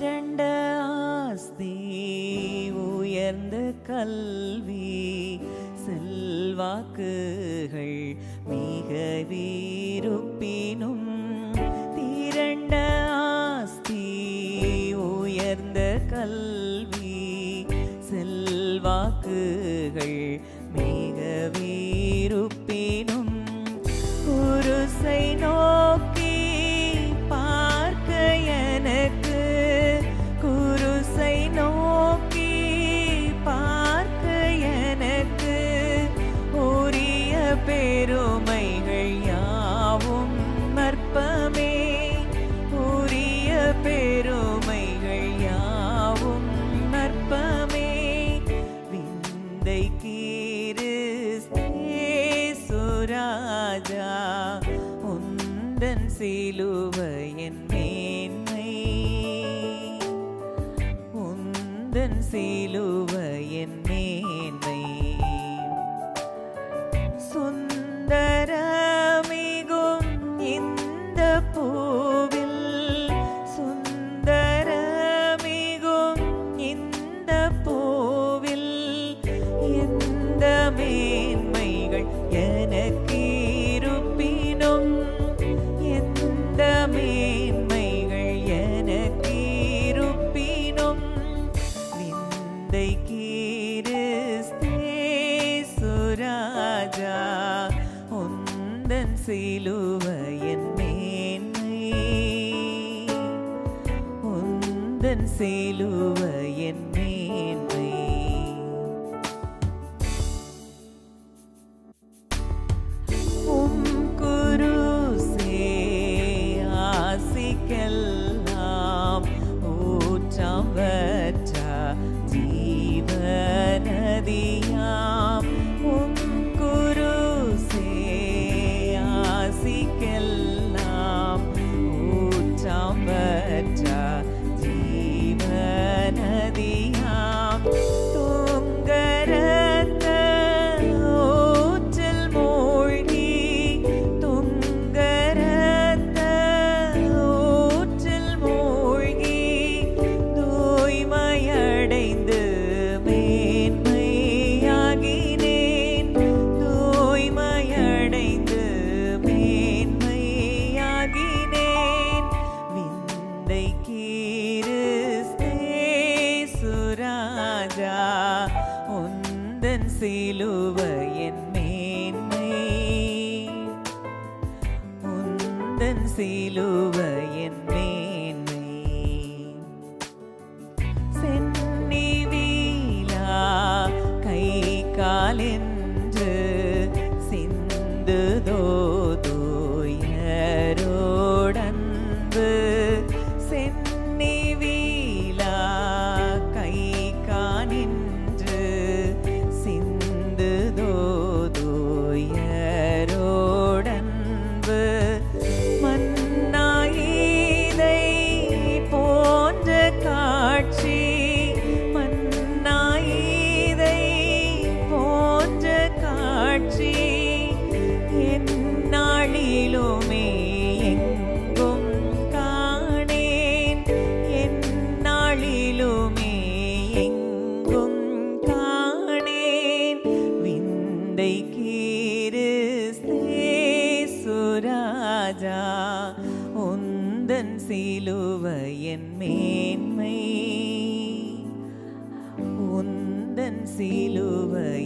திரண்ட ஆஸ்தி உயர்ந்த கல்வி செல்வாக்குகள் மிக வீருப்பினும் திரண்ட ஆஸ்தி உயர்ந்த கல்வி செல்வாக்குகள் மிக வீருப்பினும் குருசை நோக்கி பார்க்க எனக்கு குருசை நோக்கி பார்க்க எனக்கு உரிய பெருமைகள் யாவும் மற்பமே உரிய பெருமைகள் யாவும் மற்பமே விந்தை கிறிஸ்தேசுராஜா உந்தன் சிலுவையின் மேன்மை உந்தன் சிலுவையின் மேன்மை சுந்தரமிகும் இந்த பூவில் சுந்தரமிகும் இந்த பூவில் எந்த மேன்மைகள் எனக்கு இருப்பினும் எந்த மேன்மைகள் எனக்கு இருப்பினும் விந்தை கிறிஸ்தேசுராஜா உந்தன் சிலுவையின் மேன்மை உந்தன் சிலுவையின் மேன்மை குருசே ஆசிக்கெல்லாம் ஊற்றாம் வற்ற ஜீவநதியாம் குருசே ஆசிக்கெல்லாம் ஊற்றாம் வற்ற ஜீவநதியாம் துங்கரத்த ஊற்றில் மூழ்கி துங்கரத்த ஊற்றில் மூழ்கி தூய்மையடைந்து மேன்மையாகினேன் தூய்மையடைந்து மேன்மையாகினேன் விந்தை கிறிஸ்தேசுராஜா உந்தன் சிலுவையின் மேன்மை உந்தன் சிலுவையின் மேன்மை சென்னி வீலா கை காலென்று சிந்துதோதுயரோடன்பு சென்னி வீலா கை காணின்று சிந்துதோதுயரோடன்பு மன்னாயிதை போன்ற காட்சி மன்னாயிதை போன்ற காட்சி எந்நாளிலுமே எங்கும் காணேன் எந்நாளிலுமே எங்கும் காணேன் விந்தை கிறிஸ்தேசுராஜா உந்தன் சிலுவையின் மேன்மை உந்தன் சிலுவை